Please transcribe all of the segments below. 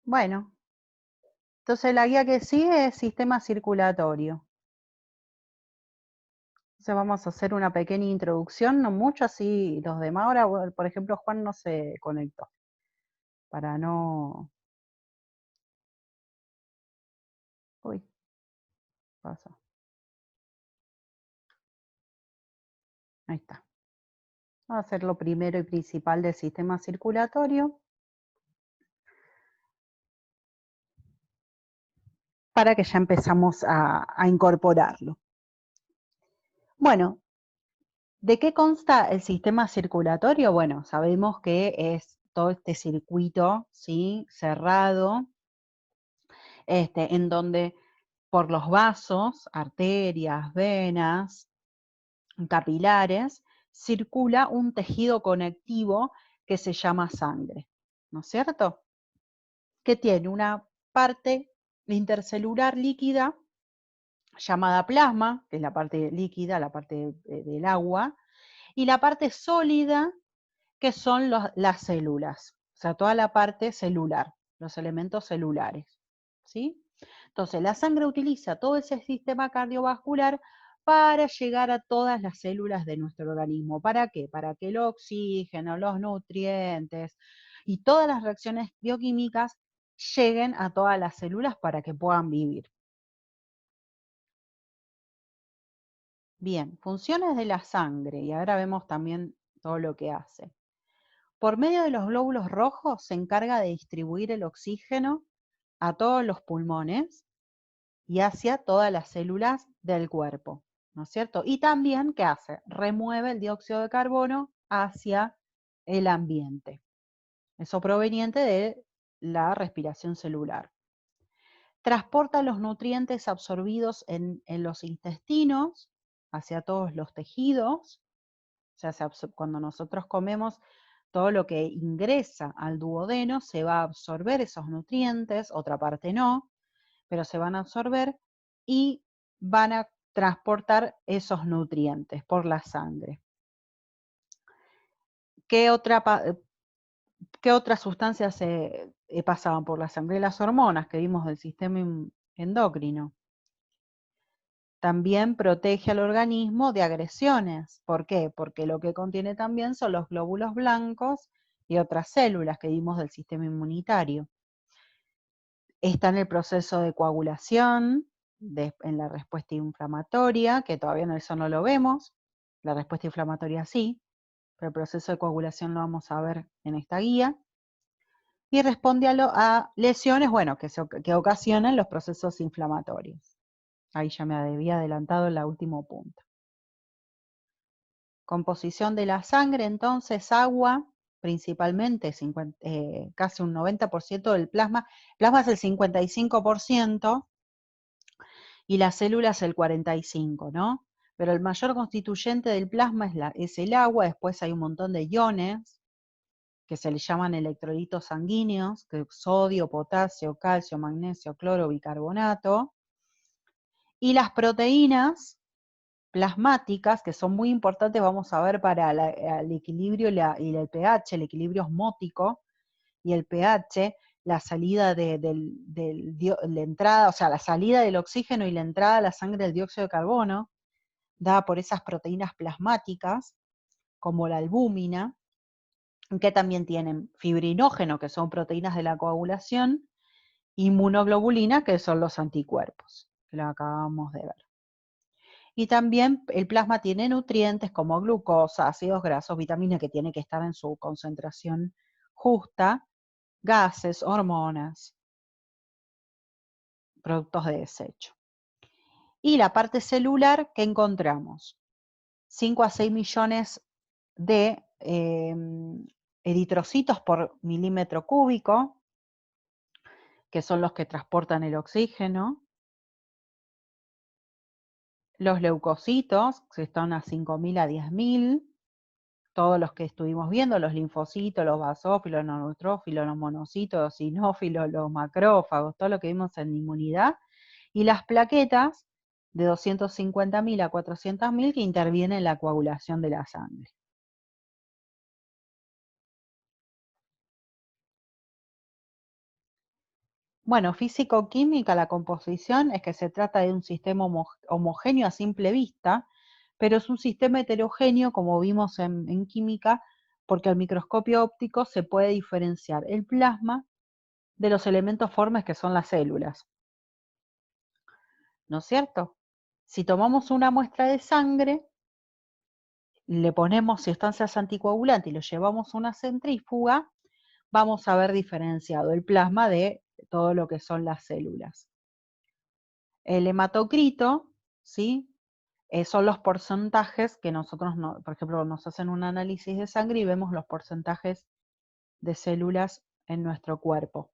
Bueno, entonces la guía que sigue es sistema circulatorio. Entonces vamos a hacer una pequeña introducción, no mucho, así los demás. Ahora, por ejemplo, Juan no se conectó, para no... Uy, pasó. Ahí está. Vamos a hacer lo primero y principal del sistema circulatorio, para que ya empezamos a incorporarlo. Bueno, ¿de qué consta el sistema circulatorio? Bueno, sabemos que es todo este circuito, ¿sí?, cerrado, en donde por los vasos, arterias, venas, capilares, circula un tejido conectivo que se llama sangre, ¿no es cierto? Que tiene una parte intercelular líquida llamada plasma, que es la parte líquida, la parte del agua, y la parte sólida, que son las células, o sea, toda la parte celular, los elementos celulares, ¿sí? Entonces, la sangre utiliza todo ese sistema cardiovascular para llegar a todas las células de nuestro organismo. ¿Para qué? Para que el oxígeno, los nutrientes y todas las reacciones bioquímicas lleguen a todas las células para que puedan vivir. Bien, funciones de la sangre, y ahora vemos también todo lo que hace. Por medio de los glóbulos rojos se encarga de distribuir el oxígeno a todos los pulmones y hacia todas las células del cuerpo, ¿no es cierto? Y también, ¿qué hace? Remueve el dióxido de carbono hacia el ambiente. Eso proveniente de la respiración celular. Transporta los nutrientes absorbidos en los intestinos hacia todos los tejidos. O sea, cuando nosotros comemos, todo lo que ingresa al duodeno se va a absorber esos nutrientes, otra parte no, pero se van a absorber y van a transportar esos nutrientes por la sangre. ¿Qué otras sustancias pasaban por la sangre? Las hormonas que vimos del sistema endocrino. También protege al organismo de agresiones. ¿Por qué? Porque lo que contiene también son los glóbulos blancos y otras células que vimos del sistema inmunitario. Está en el proceso de coagulación, en la respuesta inflamatoria, que todavía eso no lo vemos, la respuesta inflamatoria sí, pero el proceso de coagulación lo vamos a ver en esta guía. Y responde a lesiones, bueno, que ocasionan los procesos inflamatorios. Ahí ya me había adelantado en la última punta. Composición de la sangre, entonces, agua, principalmente, casi un 90% del plasma. El plasma es el 55% y las células el 45%, ¿no? Pero el mayor constituyente del plasma es el agua. Después hay un montón de iones, que se le llaman electrolitos sanguíneos, que sodio, potasio, calcio, magnesio, cloro, bicarbonato. Y las proteínas plasmáticas, que son muy importantes, vamos a ver, para el equilibrio y el pH, el equilibrio osmótico y el pH, la salida la entrada, o sea, la salida del oxígeno y la entrada a la sangre del dióxido de carbono, dada por esas proteínas plasmáticas, como la albúmina, que también tienen fibrinógeno, que son proteínas de la coagulación, inmunoglobulina, que son los anticuerpos, que lo acabamos de ver. Y también el plasma tiene nutrientes como glucosa, ácidos grasos, vitaminas que tienen que estar en su concentración justa, gases, hormonas, productos de desecho. Y la parte celular, ¿qué encontramos? 5 a 6 millones de eritrocitos por milímetro cúbico, que son los que transportan el oxígeno. Los leucocitos, que están a 5.000 a 10.000, todos los que estuvimos viendo, los linfocitos, los basófilos, los neutrófilos, los monocitos, los sinófilos, los macrófagos, todo lo que vimos en inmunidad, y las plaquetas de 250.000 a 400.000 que intervienen en la coagulación de la sangre. Bueno, físico-química, la composición es que se trata de un sistema homogéneo a simple vista, pero es un sistema heterogéneo, como vimos en química, porque al microscopio óptico se puede diferenciar el plasma de los elementos formes que son las células, ¿no es cierto? Si tomamos una muestra de sangre, le ponemos sustancias anticoagulantes y lo llevamos a una centrífuga, vamos a ver diferenciado el plasma de todo lo que son las células. El hematocrito, ¿sí? Son los porcentajes que nosotros, por ejemplo, nos hacen un análisis de sangre y vemos los porcentajes de células en nuestro cuerpo.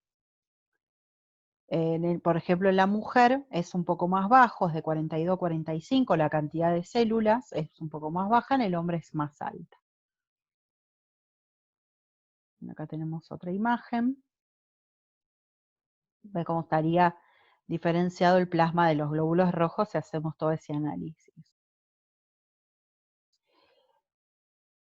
Por ejemplo, en la mujer es un poco más bajo, es de 42 a 45, la cantidad de células es un poco más baja, en el hombre es más alta. Acá tenemos otra imagen. Ve cómo estaría diferenciado el plasma de los glóbulos rojos si hacemos todo ese análisis.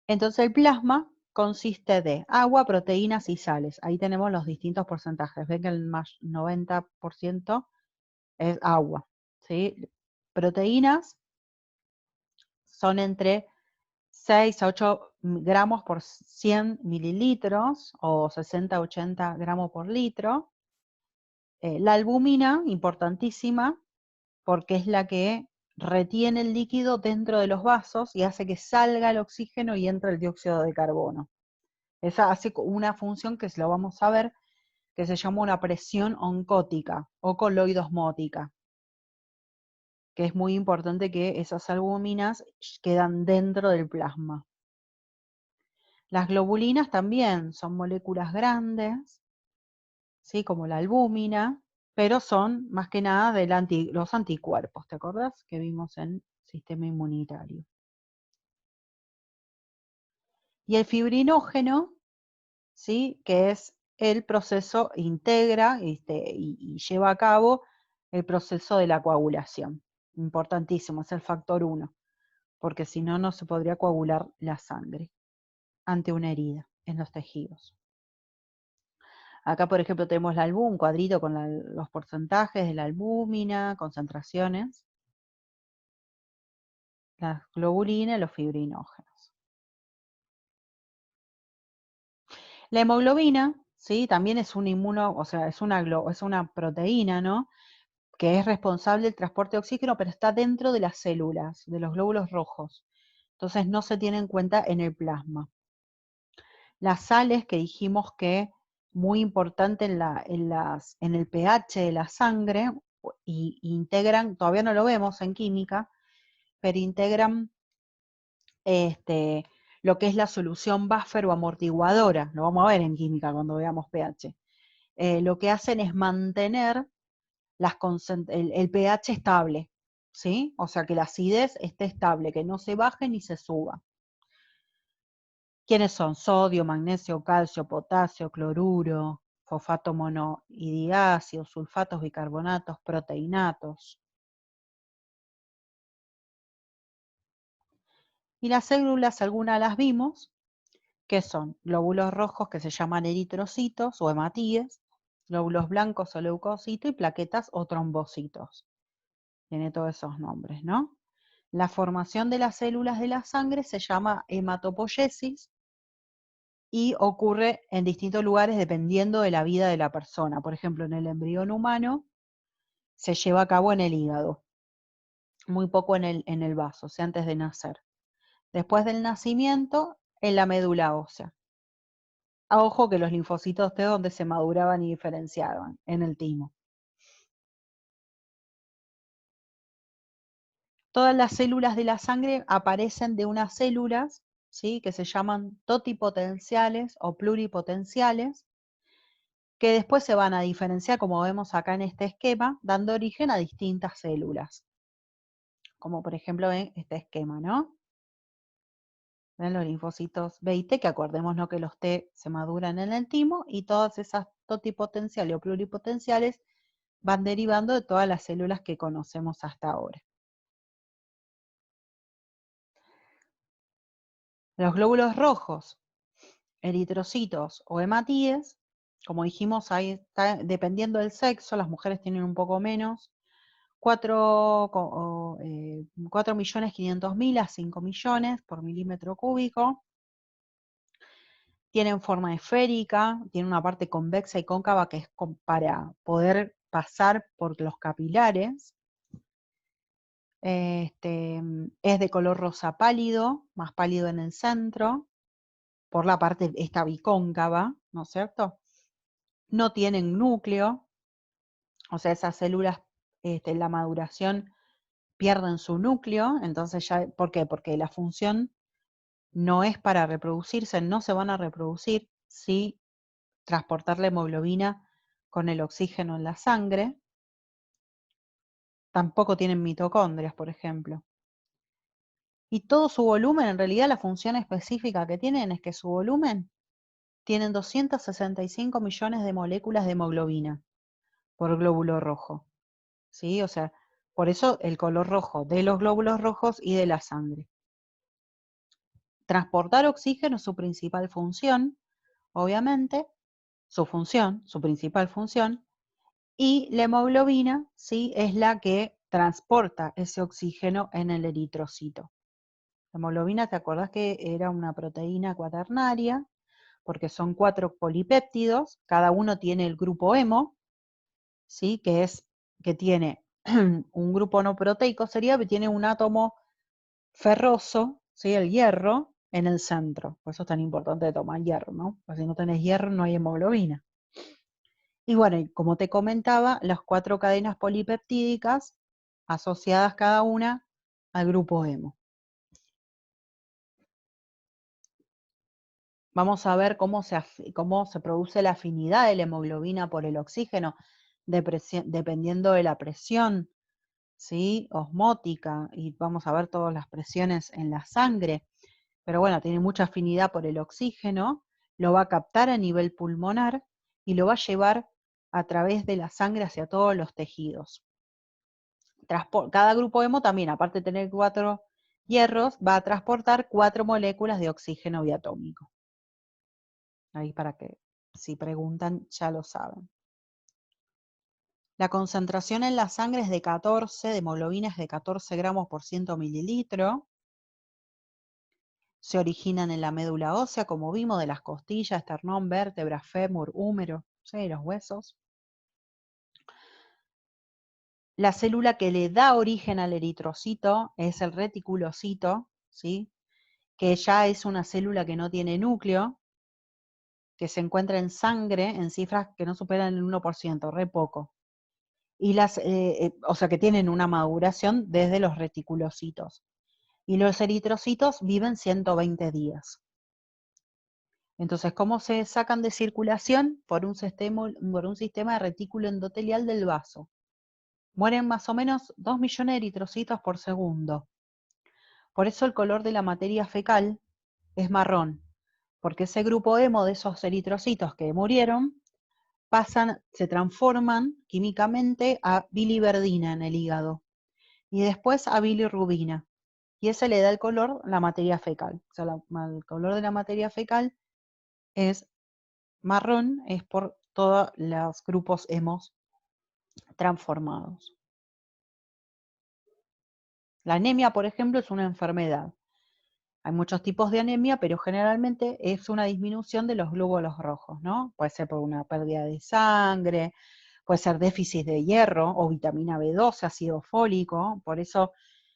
Entonces el plasma consiste de agua, proteínas y sales. Ahí tenemos los distintos porcentajes. Ven que el más 90% es agua, ¿sí? Proteínas son entre 6 a 8 gramos por 100 mililitros o 60 a 80 gramos por litro. La albúmina, importantísima, porque es la que retiene el líquido dentro de los vasos y hace que salga el oxígeno y entre el dióxido de carbono. Esa hace una función que lo vamos a ver, que se llama una presión oncótica o coloidosmótica, que es muy importante que esas albuminas quedan dentro del plasma. Las globulinas también son moléculas grandes, ¿sí? Como la albúmina, pero son más que nada los anticuerpos, ¿te acordás? Que vimos en sistema inmunitario. Y el fibrinógeno, ¿sí? Que es el proceso, integra y lleva a cabo el proceso de la coagulación. Importantísimo, es el factor 1, porque si no, no se podría coagular la sangre ante una herida en los tejidos. Acá, por ejemplo, tenemos un cuadrito con los porcentajes de la albúmina, concentraciones, las globulinas y los fibrinógenos. La hemoglobina, ¿sí? También es un o sea, es una proteína, ¿no? Que es responsable del transporte de oxígeno, pero está dentro de las células, de los glóbulos rojos. Entonces no se tiene en cuenta en el plasma. Las sales, que dijimos que muy importante en el pH de la sangre, y integran, todavía no lo vemos en química, pero integran lo que es la solución buffer o amortiguadora. Lo vamos a ver en química cuando veamos pH. Lo que hacen es mantener el pH estable, ¿sí? O sea, que la acidez esté estable, que no se baje ni se suba. ¿Quiénes son? Sodio, magnesio, calcio, potasio, cloruro, fosfato monohidiácido, sulfatos, bicarbonatos, proteinatos. Y las células, algunas las vimos, que son glóbulos rojos que se llaman eritrocitos o hematíes, glóbulos blancos o leucocitos y plaquetas o trombocitos. Tiene todos esos nombres, ¿no? La formación de las células de la sangre se llama hematopoiesis y ocurre en distintos lugares dependiendo de la vida de la persona. Por ejemplo, en el embrión humano se lleva a cabo en el hígado, muy poco en el vaso, o sea, antes de nacer. Después del nacimiento, en la médula ósea. A ojo que los linfocitos T donde se maduraban y diferenciaban, en el timo. Todas las células de la sangre aparecen de unas células, ¿sí? Que se llaman totipotenciales o pluripotenciales, que después se van a diferenciar, como vemos acá en este esquema, dando origen a distintas células, como por ejemplo en este esquema, ¿no? Ven los linfocitos B y T, que acordémonos que los T se maduran en el timo, y todas esas totipotenciales o pluripotenciales van derivando de todas las células que conocemos hasta ahora. Los glóbulos rojos, eritrocitos o hematíes Como dijimos, ahí está, dependiendo del sexo, las mujeres tienen un poco menos, 4.500.000 a 5 millones por milímetro cúbico. Tienen forma esférica, tienen una parte convexa y cóncava que es para poder pasar por los capilares. Es de color rosa pálido, más pálido en el centro, por la parte esta bicóncava, ¿no es cierto? No tienen núcleo, o sea, esas células en la maduración pierden su núcleo, entonces ya, ¿por qué? Porque la función no es para reproducirse, no se van a reproducir si transportar la hemoglobina con el oxígeno en la sangre. Tampoco tienen mitocondrias, por ejemplo. Y todo su volumen, en realidad la función específica que tienen es que su volumen tienen 265 millones de moléculas de hemoglobina por glóbulo rojo. ¿Sí? O sea, por eso el color rojo de los glóbulos rojos y de la sangre. Transportar oxígeno es su principal función, obviamente, su principal función, y la hemoglobina, ¿sí? Es la que transporta ese oxígeno en el eritrocito. La hemoglobina, ¿te acordás que era una proteína cuaternaria? Porque son 4 polipéptidos, cada uno tiene el grupo hemo, ¿sí? Que tiene un grupo no proteico, sería que tiene un átomo ferroso, ¿sí? El hierro, en el centro. Por eso es tan importante tomar hierro, ¿no? Porque si no tenés hierro no hay hemoglobina. Y bueno, y como te comentaba, las 4 cadenas polipeptídicas asociadas cada una al grupo hemo. Vamos a ver cómo se produce la afinidad de la hemoglobina por el oxígeno, dependiendo de la presión, ¿sí? Osmótica, y vamos a ver todas las presiones en la sangre. Pero bueno, tiene mucha afinidad por el oxígeno, lo va a captar a nivel pulmonar y lo va a llevar a través de la sangre hacia todos los tejidos. Cada grupo hemo también, aparte de tener 4 hierros, va a transportar 4 moléculas de oxígeno diatómico. Ahí para que, si preguntan, ya lo saben. La concentración en la sangre es de 14, de hemoglobina es de 14 gramos por 100 mililitros. Se originan en la médula ósea, como vimos, de las costillas, esternón, vértebra, fémur, húmero, ¿sí? Los huesos. La célula que le da origen al eritrocito es el reticulocito, ¿sí? Que ya es una célula que no tiene núcleo, que se encuentra en sangre en cifras que no superan el 1%, re poco. Y o sea que tienen una maduración desde los reticulocitos. Y los eritrocitos viven 120 días. Entonces, ¿cómo se sacan de circulación? Por un sistema de retículo endotelial del vaso. Mueren más o menos 2 millones de eritrocitos por segundo. Por eso el color de la materia fecal es marrón, porque ese grupo hemo de esos eritrocitos que murieron se transforman químicamente a biliverdina en el hígado y después a bilirrubina. Y ese le da el color a la materia fecal. O sea, el color de la materia fecal es marrón, es por todos los grupos hemos transformados. La anemia, por ejemplo, es una enfermedad. Hay muchos tipos de anemia, pero generalmente es una disminución de los glóbulos rojos, ¿no? Puede ser por una pérdida de sangre, puede ser déficit de hierro o vitamina B12, ácido fólico, por eso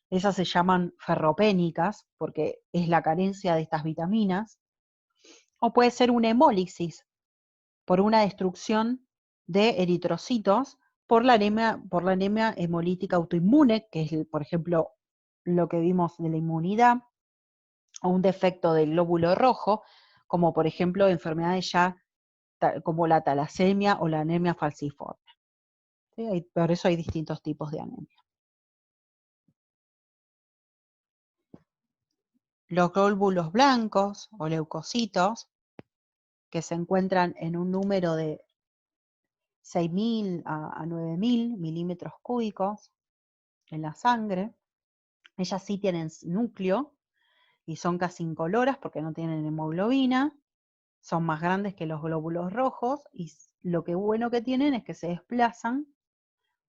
esas se llaman ferropénicas, porque es la carencia de estas vitaminas. O puede ser una hemólisis, por una destrucción de eritrocitos por la anemia hemolítica autoinmune, que es, por ejemplo, lo que vimos de la inmunidad, o un defecto del glóbulo rojo, como por ejemplo enfermedades ya como la talasemia o la anemia falciforme. ¿Sí? Por eso hay distintos tipos de anemia. Los glóbulos blancos o leucocitos, que se encuentran en un número de 6.000 a 9.000 milímetros cúbicos en la sangre, ellas sí tienen núcleo y son casi incoloras porque no tienen hemoglobina. son más grandes que los glóbulos rojos y lo que bueno que tienen es que se desplazan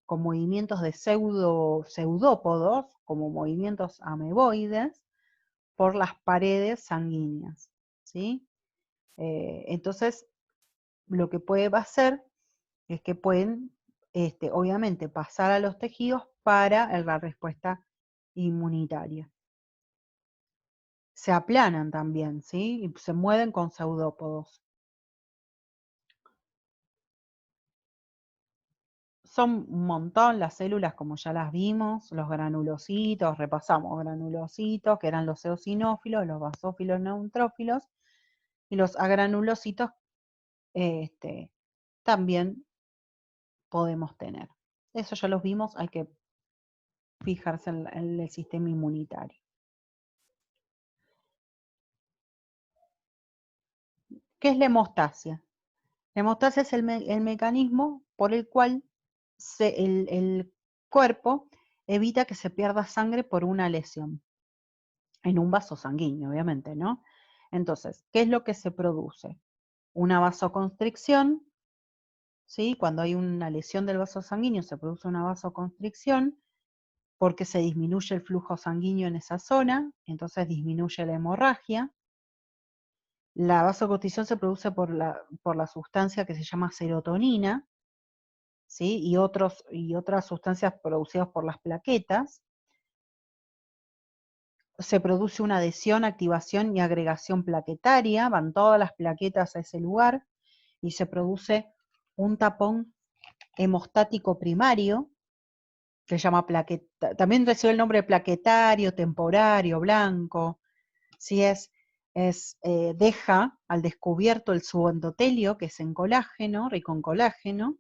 con movimientos de pseudópodos, como movimientos ameboides, por las paredes sanguíneas, ¿sí? Entonces, lo que puede hacer es que pueden, obviamente, pasar a los tejidos para la respuesta inmunitaria. Se aplanan también, ¿sí? Y se mueven con pseudópodos. Son un montón las células, como ya las vimos, los granulocitos, repasamos granulocitos, que eran los eosinófilos, los basófilos neutrófilos, y los agranulocitos también podemos tener. Eso ya los vimos, hay que fijarse en el sistema inmunitario. ¿Qué es la hemostasia? La hemostasia es el mecanismo por el cual el cuerpo evita que se pierda sangre por una lesión en un vaso sanguíneo, obviamente, ¿no? Entonces, ¿qué es lo que se produce? Una vasoconstricción, ¿sí? Cuando hay una lesión del vaso sanguíneo se produce una vasoconstricción porque se disminuye el flujo sanguíneo en esa zona, entonces disminuye la hemorragia. La vasoconstricción se produce por la sustancia que se llama serotonina, ¿sí? y otras sustancias producidas por las plaquetas. Se produce una adhesión, activación y agregación plaquetaria, van todas las plaquetas a ese lugar, y se produce un tapón hemostático primario, que se llama plaqueta, también recibe el nombre de plaquetario, temporario, blanco, si deja al descubierto el subendotelio, que es en colágeno, rico en colágeno,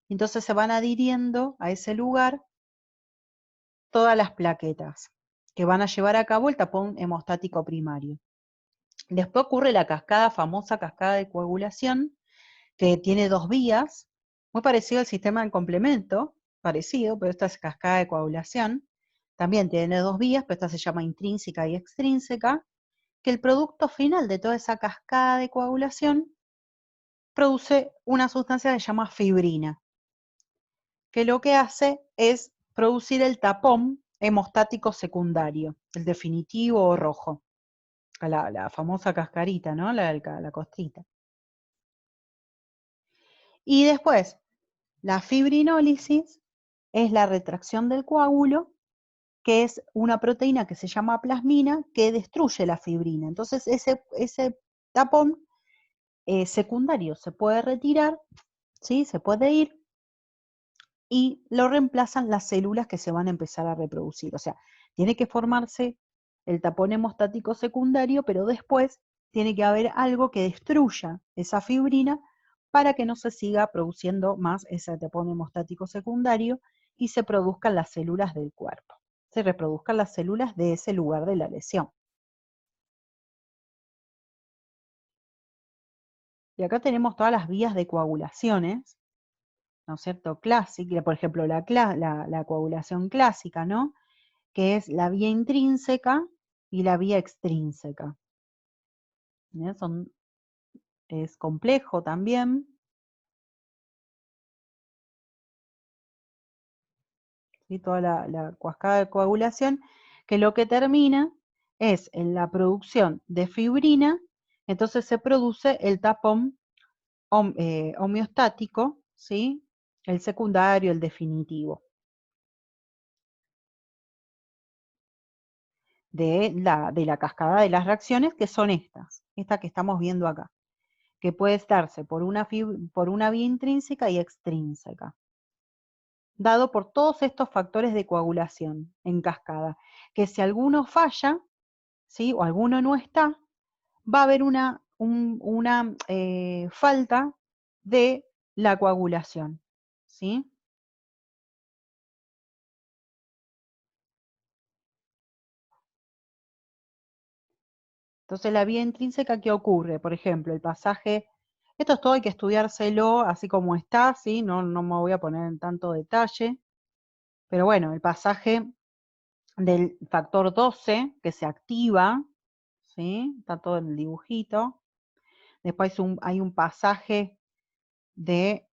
entonces se van adhiriendo a ese lugar todas las plaquetas que van a llevar a cabo el tapón hemostático primario. Después ocurre la famosa cascada de coagulación, que tiene dos vías, muy parecido al sistema del complemento, parecido, pero esta es cascada de coagulación. También tiene dos vías, pero esta se llama intrínseca y extrínseca, que el producto final de toda esa cascada de coagulación produce una sustancia que se llama fibrina, que lo que hace es producir el tapón hemostático secundario, el definitivo o rojo, la famosa cascarita, ¿no? La costrita. Y después, la fibrinólisis es la retracción del coágulo, que es una proteína que se llama plasmina, que destruye la fibrina. Entonces, ese tapón secundario se puede retirar, ¿sí? Se puede ir, y lo reemplazan las células que se van a empezar a reproducir. O sea, tiene que formarse el tapón hemostático secundario, pero después tiene que haber algo que destruya esa fibrina para que no se siga produciendo más ese tapón hemostático secundario y se produzcan las células del cuerpo, se reproduzcan las células de ese lugar de la lesión. Y acá tenemos todas las vías de coagulaciones, ¿no es cierto? Clásica, por ejemplo, la coagulación clásica, ¿no? Que es la vía intrínseca y la vía extrínseca. Es complejo también, ¿sí? Toda la cascada de coagulación, que lo que termina es en la producción de fibrina, entonces se produce el tapón homeostático, ¿sí? El secundario, el definitivo, de la cascada de las reacciones, que son estas que estamos viendo acá, que puede darse por una vía intrínseca y extrínseca, dado por todos estos factores de coagulación en cascada, que si alguno falla, ¿sí? o alguno no está, va a haber una falta de la coagulación, ¿sí? Entonces, la vía intrínseca, ¿qué ocurre? Por ejemplo, el pasaje, esto es todo, hay que estudiárselo así como está, ¿sí? No me voy a poner en tanto detalle, pero bueno, el pasaje del factor 12 que se activa, ¿sí? Está todo en el dibujito. Después hay un pasaje de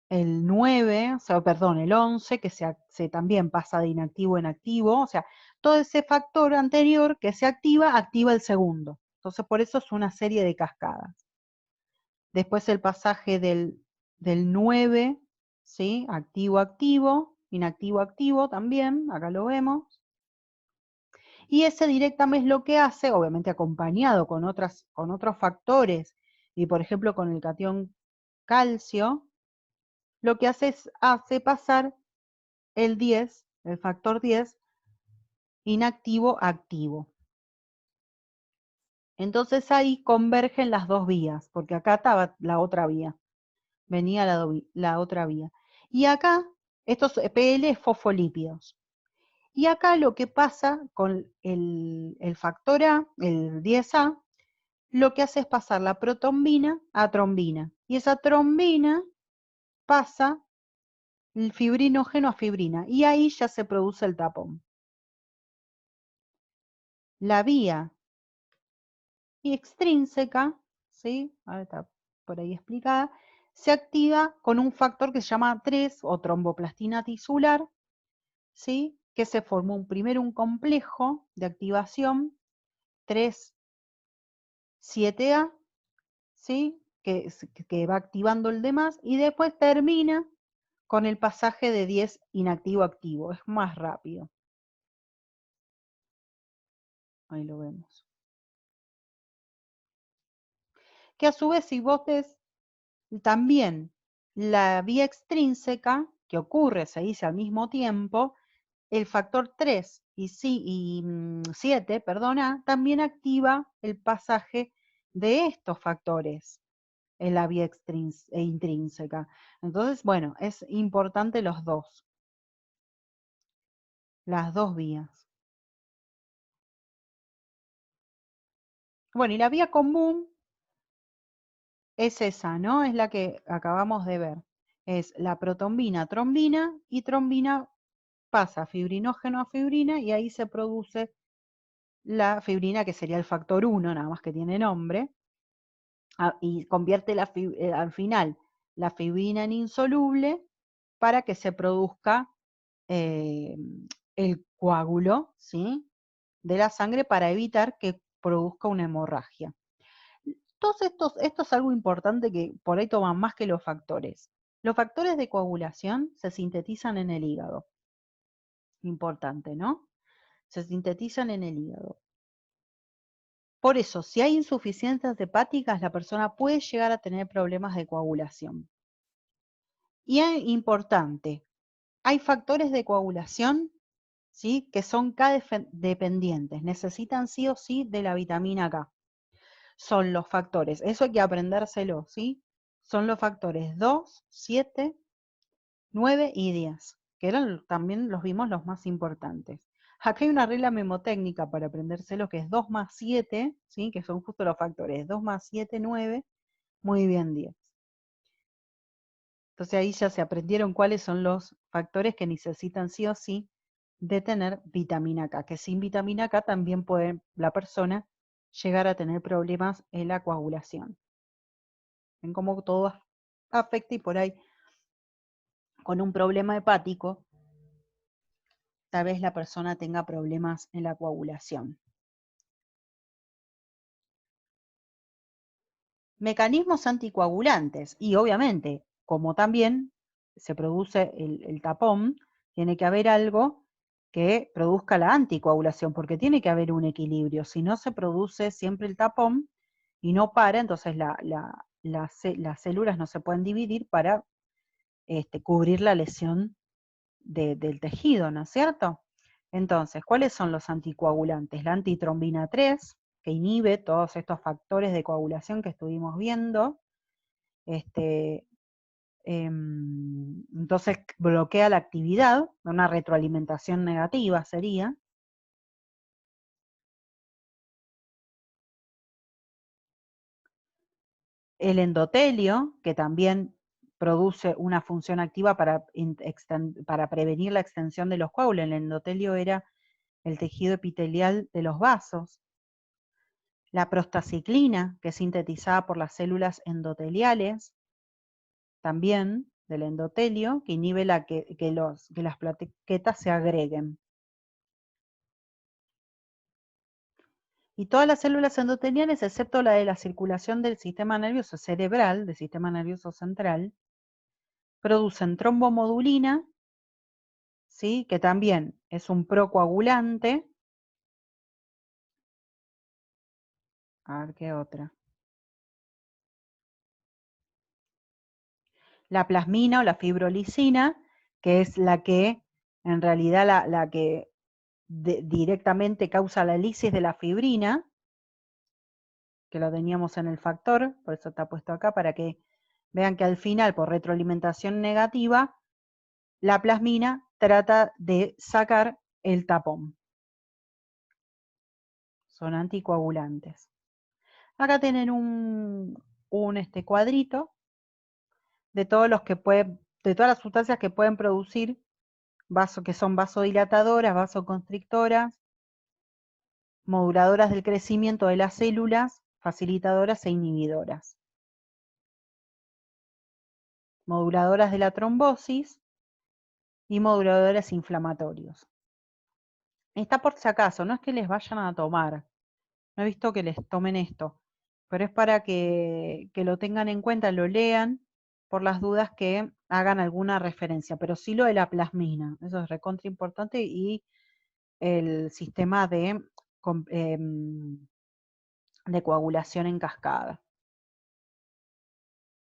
el 9, o sea, perdón, el 11, que se también pasa de inactivo en activo, o sea, todo ese factor anterior que se activa, activa el segundo. Entonces, por eso es una serie de cascadas. Después el pasaje del 9, ¿sí? Activo, activo, inactivo, activo también, acá lo vemos. Y ese directamente es lo que hace, obviamente acompañado con otros factores, y por ejemplo con el catión calcio, lo que hace pasar el 10, el factor 10, inactivo a activo. Entonces ahí convergen las dos vías, porque acá estaba la otra vía, venía la otra vía. Y acá, estos PL es fosfolípidos. Y acá lo que pasa con el factor A, el 10A, lo que hace es pasar la protombina a trombina. Y esa trombina pasa el fibrinógeno a fibrina. Y ahí ya se produce el tapón. La vía extrínseca, ¿sí? Ahora está por ahí explicada, se activa con un factor que se llama 3 o tromboplastina tisular, ¿sí? Que se forma primero un complejo de activación 3,7A, ¿sí? Que va activando el demás y después termina con el pasaje de 10 inactivo-activo, es más rápido. Ahí lo vemos. Que a su vez, si vos ves también la vía extrínseca, que ocurre, se dice al mismo tiempo, el factor 3 y 7, perdona, también activa el pasaje de estos factores en la vía intrínseca. Entonces, bueno, es importante las dos vías. Bueno, y la vía común es esa, ¿no? Es la que acabamos de ver. Es la protombina, trombina, y trombina pasa fibrinógeno a fibrina y ahí se produce la fibrina, que sería el factor 1, nada más que tiene nombre, y convierte al final la fibrina en insoluble para que se produzca eh, el coágulo, ¿sí? De la sangre para evitar que produzca una hemorragia. Todos esto es algo importante que por ahí toman más que los factores. Los factores de coagulación se sintetizan en el hígado. Importante, ¿no? Se sintetizan en el hígado. Por eso, si hay insuficiencias hepáticas, la persona puede llegar a tener problemas de coagulación. Y es importante, hay factores de coagulación, ¿sí? Que son K-dependientes, necesitan sí o sí de la vitamina K. Son los factores, eso hay que aprendérselo, ¿sí? Son los factores 2, 7, 9 y 10, que también los vimos los más importantes. Acá hay una regla memotécnica para aprendérselo que es 2 más 7, ¿sí? Que son justo los factores 2 más 7, 9, muy bien 10. Entonces ahí ya se aprendieron cuáles son los factores que necesitan sí o sí de tener vitamina K, que sin vitamina K también puede la persona llegar a tener problemas en la coagulación. Ven cómo todo afecta y por ahí con un problema hepático tal vez la persona tenga problemas en la coagulación. Mecanismos anticoagulantes. Y obviamente, como también se produce el tapón, tiene que haber algo que produzca la anticoagulación, porque tiene que haber un equilibrio. Si no se produce siempre el tapón y no para, entonces las células no se pueden dividir para cubrir la lesión del tejido, ¿no es cierto? Entonces, ¿cuáles son los anticoagulantes? La antitrombina 3, que inhibe todos estos factores de coagulación que estuvimos viendo. Entonces bloquea la actividad, una retroalimentación negativa sería. El endotelio, que también produce una función activa para prevenir la extensión de los coágulos. El endotelio era el tejido epitelial de los vasos. La prostaciclina, que es sintetizada por las células endoteliales, también del endotelio, que inhibe que las plaquetas se agreguen. Y todas las células endoteliales, excepto la de la circulación del sistema nervioso cerebral, del sistema nervioso central, producen trombomodulina, ¿sí? Que también es un procoagulante. A ver qué otra. La plasmina o la fibrolisina, que es la que, en realidad, la que directamente causa la lisis de la fibrina, que lo teníamos en el factor, por eso está puesto acá, para que vean que al final, por retroalimentación negativa, la plasmina trata de sacar el tapón. Son anticoagulantes. Acá tienen un cuadrito de todos los que de todas las sustancias que pueden producir que son vasodilatadoras, vasoconstrictoras, moduladoras del crecimiento de las células, facilitadoras e inhibidoras. Moduladoras de la trombosis y moduladores inflamatorios. Está por si acaso, no es que les vayan a tomar, no he visto que les tomen esto, pero es para que lo tengan en cuenta, lo lean, por las dudas que hagan alguna referencia, pero sí lo de la plasmina, eso es recontra importante, y el sistema de coagulación en cascada.